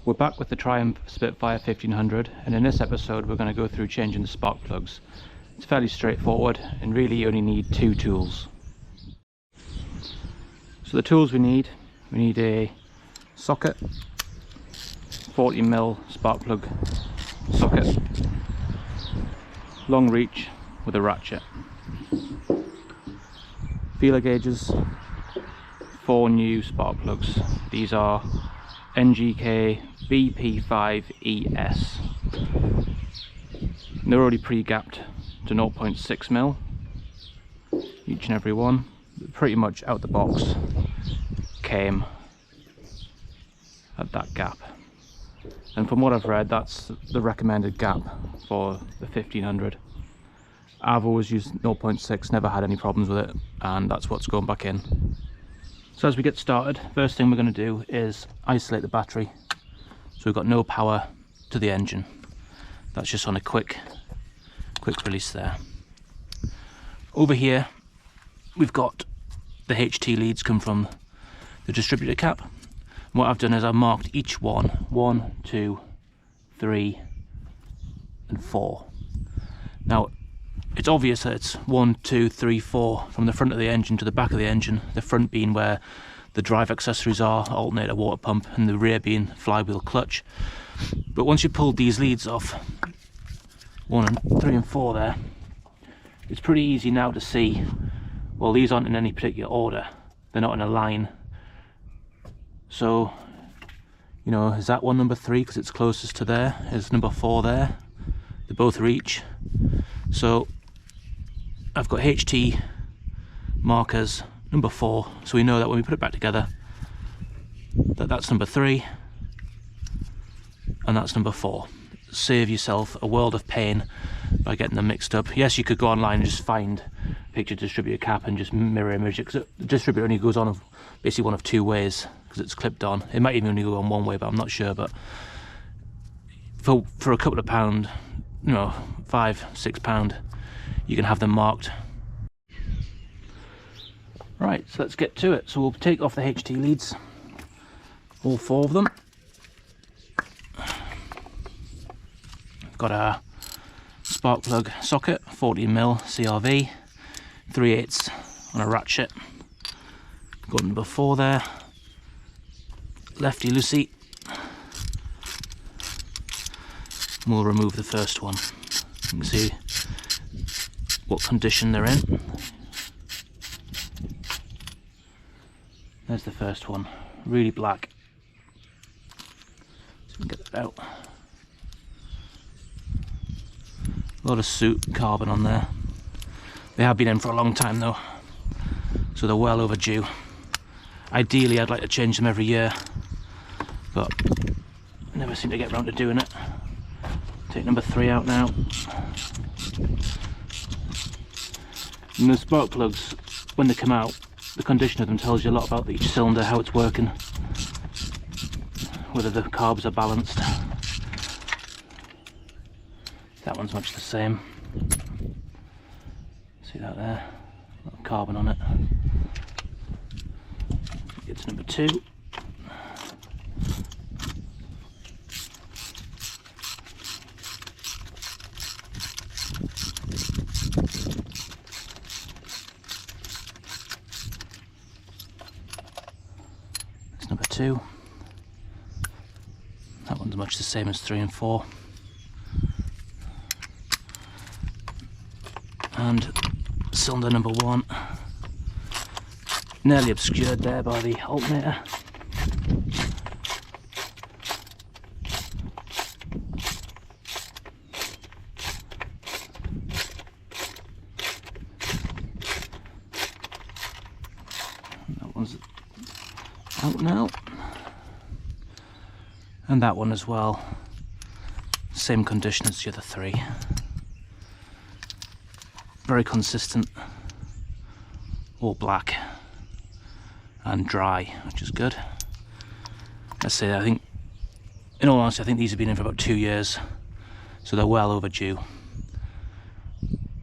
We're back with the Triumph Spitfire 1500, and in this episode we're going to go through changing the spark plugs. It's fairly straightforward and really you only need two tools. So the tools we need a socket, 40mm spark plug socket, long reach with a ratchet, feeler gauges, 4 new spark plugs. These are NGK BP5ES. They're already pre-gapped to 0.6mm each and every one. Pretty much out the box came at that gap, and from what I've read that's the recommended gap for the 1500. I've always used 0.6, never had any problems with it, and that's what's going back in. So as we get started, first thing we're going to do is isolate the battery, so we've got no power to the engine. That's just on a quick release there. Over here we've got the HT leads come from the Distributor Cap. And what I've done is I've marked each one, 1, 2, 3 and 4. Now it's obvious that it's 1, 2, 3, 4 from the front of the engine to the back of the engine, the front being where the drive accessories are, alternator, water pump, and the rear being flywheel, clutch. But once you pulled these leads off, 1 and 3 and 4 there, it's pretty easy now to see, well, these aren't in any particular order, they're not in a line. So, you know, is that one number 3 because it's closest to there? Is number 4 there? They both reach. So I've got HT markers, number 4, so we know that when we put it back together that's number 3 and that's number 4. Save yourself a world of pain by getting them mixed up. Yes, you could go online and just find a picture Distributor Cap and just mirror image it, because the distributor only goes on basically one of 2 ways because it's clipped on. It might even only go on 1 way, but I'm not sure. But for a couple of pound, you know, £5–6, you can have them marked. Right, so let's get to it. So we'll take off the HT leads, all 4 of them. Got our spark plug socket, 40mm CRV, 3/8 on a ratchet. Got number 4 there, lefty loosey. We'll remove the first one. You can see what condition they're in. There's the first one, really black. So we can get that out. A lot of soot, carbon on there. They have been in for a long time though, so they're well overdue. Ideally I'd like to change them every year, but I never seem to get around to doing it. Take number 3 out now. And the spark plugs, when they come out, the condition of them tells you a lot about each cylinder, how it's working, whether the carbs are balanced. That one's much the same. See that there? A lot of carbon on it. Get to number 2. That's number 2. That one's much the same as 3 and 4. And cylinder number 1, nearly obscured there by the alternator. That one's out now. And that one as well, same condition as the other 3. Very consistent, all black and dry, which is good. Let's say, I think, in all honesty, I think these have been in for about 2 years, so they're well overdue.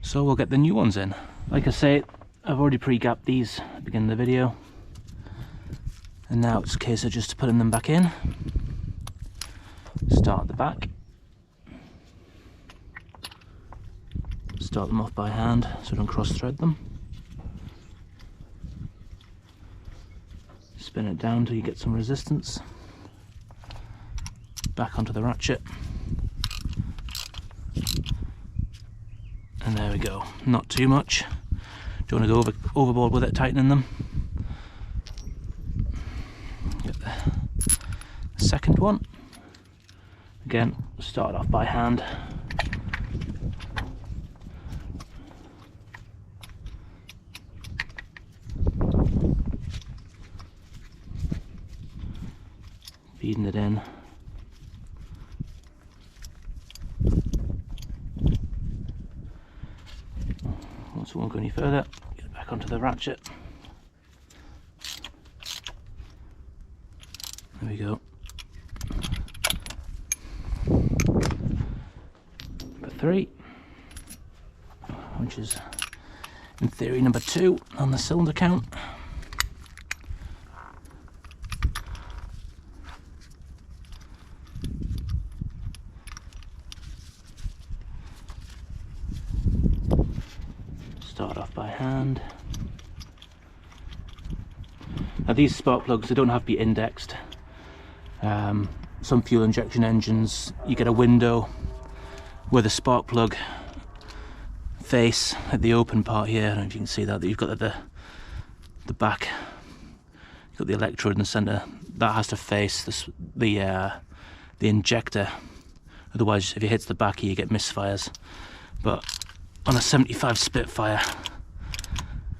So we'll get the new ones in. Like I say, I've already pre-gapped these at the beginning of the video, and now it's a case of just putting them back in. Start at the back. Start them off by hand so don't cross thread them. Spin it down till you get some resistance. Back onto the ratchet. And there we go. Not too much. Don't want to go overboard with it, tightening them. Get the second one. Again, start off by hand. Feeding it in. Once it won't go any further, get it back onto the ratchet. There we go. Number 3, which is in theory number 2 on the cylinder count. Start off by hand. Now these spark plugs, they don't have to be indexed. Some fuel injection engines, you get a window where the spark plug face at the open part here. I don't know if you can see that, you've got the back, you've got the electrode in the centre. That has to face the injector, otherwise if it hits the back here you get misfires. But on a 75 Spitfire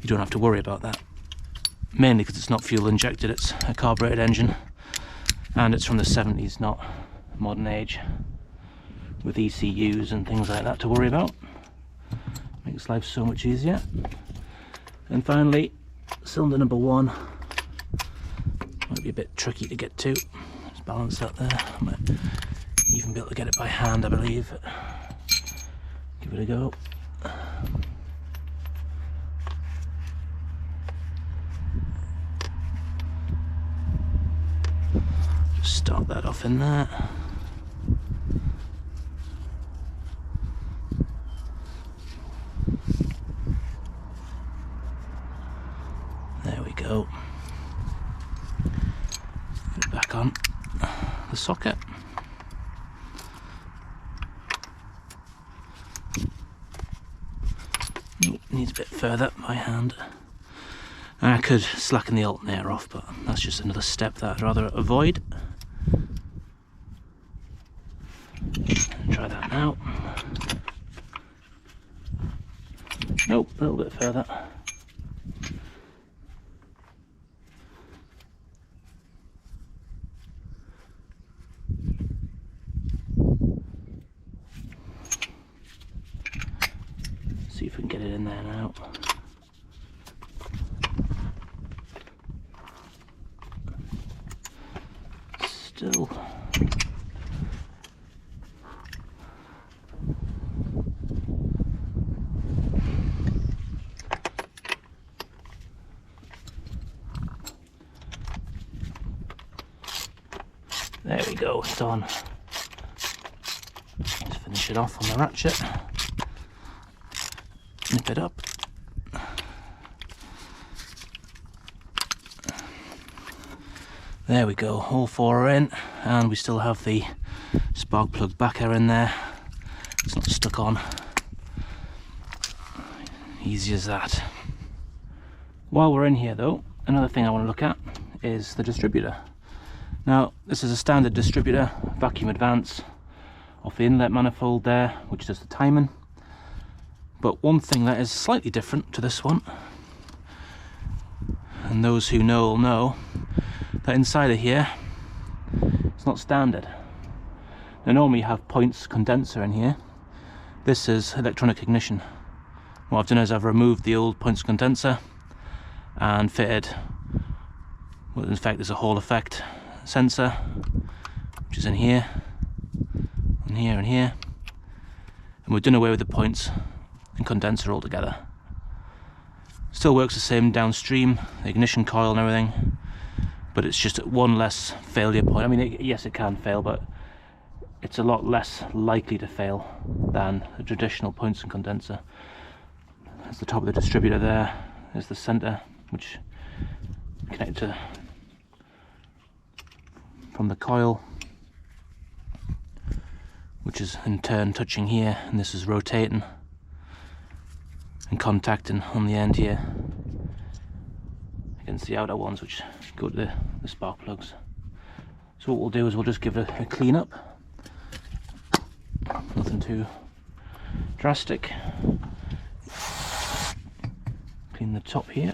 you don't have to worry about that, mainly because it's not fuel injected, it's a carbureted engine and it's from the 70s, not modern age, with ECUs and things like that to worry about. Makes life so much easier. And finally, cylinder number 1 might be a bit tricky to get to. Just balance that there. I might even be able to get it by hand, I believe. Give it a go. Just start that off in there. There we go. Put it back on the socket. Needs a bit further by hand. And I could slacken the alternator off, but that's just another step that I'd rather avoid. Try that now. Nope, a little bit further. See if we can get it in there now. Still. There we go, it's on. Let's finish it off on the ratchet. Nip it up. There we go, all 4 are in, and we still have the spark plug backer in there. It's not stuck on. Easy as that. While we're in here though, another thing I want to look at is the distributor. Now this is a standard distributor, vacuum advance, off the inlet manifold there, which does the timing. But one thing that is slightly different to this one, and those who know will know, that inside of here, it's not standard. Now normally you have points condenser in here. This is electronic ignition. What I've done is I've removed the old points condenser and fitted, well in fact there's a Hall effect sensor, which is in here, and here and here. And we've done away with the points and condenser altogether. Still works the same downstream, the ignition coil and everything, but it's just one less failure point. I mean, yes, it can fail, but it's a lot less likely to fail than a traditional Poinson condenser. There's the top of the distributor there, there's the centre which connected to from the coil, which is in turn touching here, and this is rotating and contacting on the end here against the outer ones which go to the spark plugs. So what we'll do is we'll just give it a clean up, nothing too drastic. Clean the top here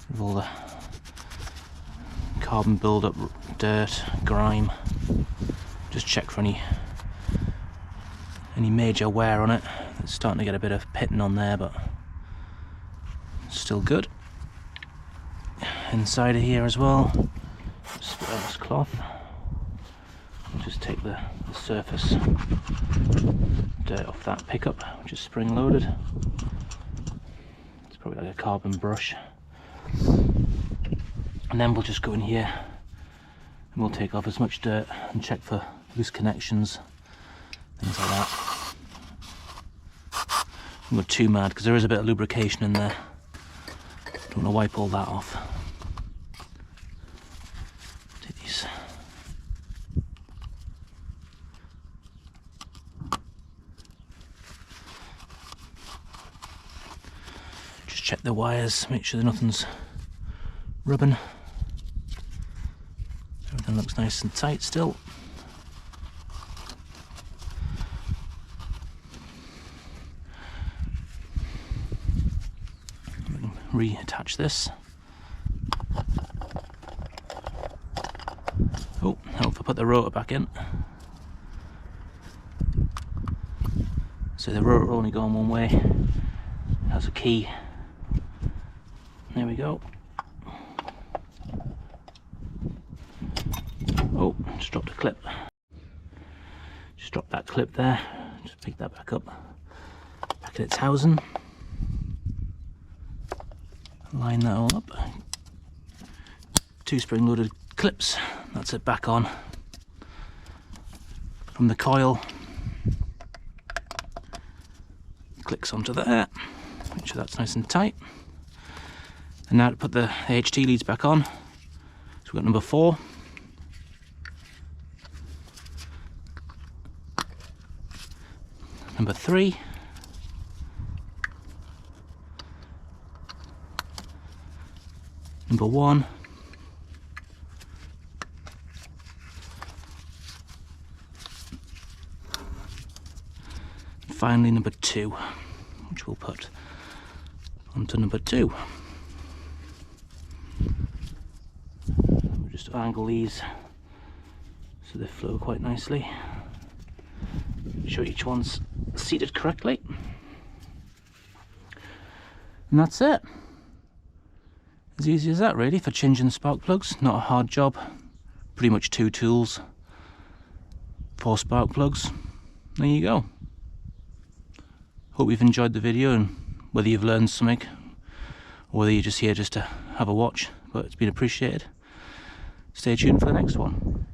with all the carbon build-up, dirt, grime. Just check for any major wear on it. It's starting to get a bit of pitting on there, but still good. Inside of here as well, split out this cloth. We'll just take the surface dirt off that pickup, which is spring loaded. It's probably like a carbon brush. And then we'll just go in here and we'll take off as much dirt and check for loose connections, things like that. I'm not too mad because there is a bit of lubrication in there. Don't want to wipe all that off. Take these. Just check the wires, make sure that nothing's rubbing. Everything looks nice and tight still. Reattach this. Oh, help if I put the rotor back in. So the rotor only going one way. It has a key. There we go. Oh, just dropped a clip. Just dropped that clip there. Just pick that back up. Back at its housing. Line that all up. 2 spring loaded clips. That's it back on. From the coil. Clicks onto there. Make sure that's nice and tight. And now to put the HT leads back on. So we've got number 4. Number 3. Number 1. And finally number 2, which we'll put onto number 2. We'll just angle these so they flow quite nicely. Make sure each one's seated correctly. And that's it. As easy as that really for changing spark plugs. Not a hard job. Pretty much 2 tools, 4 spark plugs. There you go. Hope you've enjoyed the video, and whether you've learned something or whether you're just here just to have a watch, but it's been appreciated. Stay tuned for the next one.